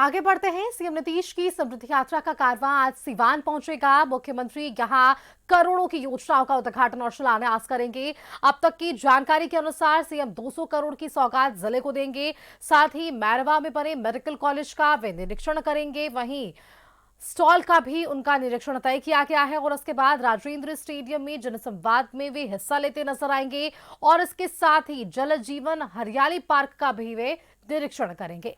आगे बढ़ते हैं। सीएम नीतीश की समृद्धि यात्रा का कारवां आज सीवान पहुंचेगा। मुख्यमंत्री यहां करोड़ों की योजनाओं का उद्घाटन और शिलान्यास करेंगे। अब तक की जानकारी के अनुसार सीएम 200 करोड़ की सौगात जिले को देंगे। साथ ही मैरवा में बने मेडिकल कॉलेज का वे निरीक्षण करेंगे। वहीं स्टॉल का भी उनका निरीक्षण तय किया गया है और उसके बाद राजेंद्र स्टेडियम में जनसंवाद में वे हिस्सा लेते नजर आएंगे और इसके साथ ही जल जीवन हरियाली पार्क का भी वे निरीक्षण करेंगे।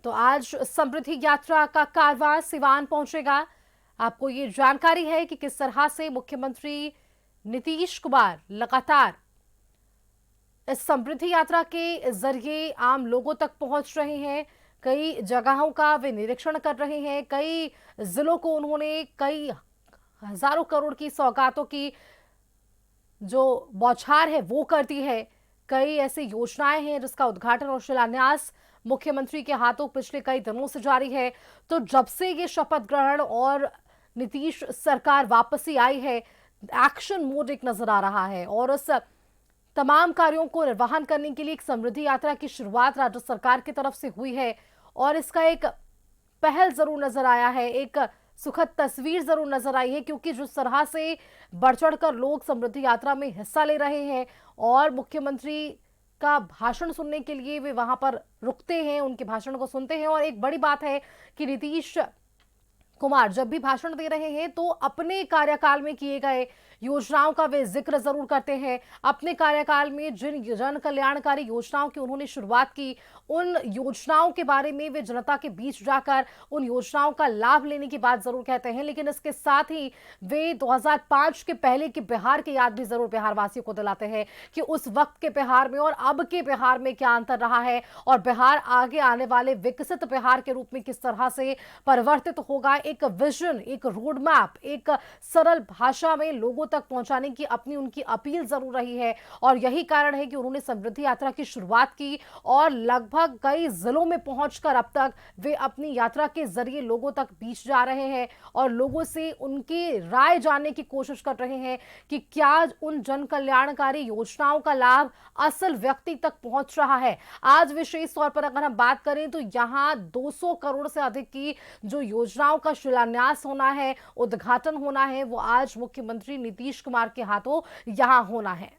तो आज समृद्धि यात्रा का कारवां सिवान पहुंचेगा। आपको ये जानकारी है कि किस तरह से मुख्यमंत्री नीतीश कुमार लगातार इस समृद्धि यात्रा के जरिए आम लोगों तक पहुंच रहे हैं। कई जगहों का वे निरीक्षण कर रहे हैं। कई जिलों को उन्होंने कई हजारों करोड़ की सौगातों की जो बौछार है वो करती है। कई ऐसी योजनाएं हैं जिसका उद्घाटन और शिलान्यास मुख्यमंत्री के हाथों पिछले कई दिनों से जारी है। तो जब से ये शपथ ग्रहण और नीतीश सरकार वापसी आई है, एक्शन मोड एक नजर आ रहा है और उस तमाम कार्यों को निर्वहन करने के लिए एक समृद्धि यात्रा की शुरुआत राज्य सरकार की तरफ से हुई है और इसका एक पहल जरूर नजर आया है, एक सुखद तस्वीर जरूर नजर आई है, क्योंकि जिस तरह से बढ़ चढ़कर लोग समृद्धि यात्रा में हिस्सा ले रहे हैं और मुख्यमंत्री का भाषण सुनने के लिए वे वहां पर रुकते हैं, उनके भाषण को सुनते हैं। और एक बड़ी बात है कि नीतीश कुमार जब भी भाषण दे रहे हैं तो अपने कार्यकाल में किए गए योजनाओं का वे जिक्र जरूर करते हैं। अपने कार्यकाल में जिन जन कल्याणकारी योजनाओं की उन्होंने शुरुआत की, उन योजनाओं के बारे में वे जनता के बीच जाकर उन योजनाओं का लाभ लेने की बात जरूर कहते हैं। लेकिन इसके साथ ही वे 2005 के पहले के बिहार की याद भी जरूर बिहार वासियों को दिलाते हैं कि उस वक्त के बिहार में और अब के बिहार में क्या अंतर रहा है और बिहार आगे आने वाले विकसित बिहार के रूप में किस तरह से परिवर्तित होगा। एक विजन, एक रोड मैप, एक सरल भाषा में लोगों तक पहुंचाने की अपनी उनकी अपील जरूर रही है और यही कारण है कि उन्होंने समृद्धि यात्रा की शुरुआत की और लगभग कई जिलों में पहुंचकर अब तक वे अपनी यात्रा के जरिए लोगों तक बीच जा रहे हैं और लोगों से उनकी राय जानने की कोशिश कर रहे हैं कि क्या उन जन कल्याणकारी योजनाओं का लाभ असल व्यक्ति तक पहुंच रहा है। आज विशेष तौर पर अगर हम बात करें तो यहां 200 करोड़ से अधिक की जो योजनाओं का शिलान्यास होना है, उद्घाटन होना है, वो आज मुख्यमंत्री नीतीश कुमार के हाथों यहां होना है।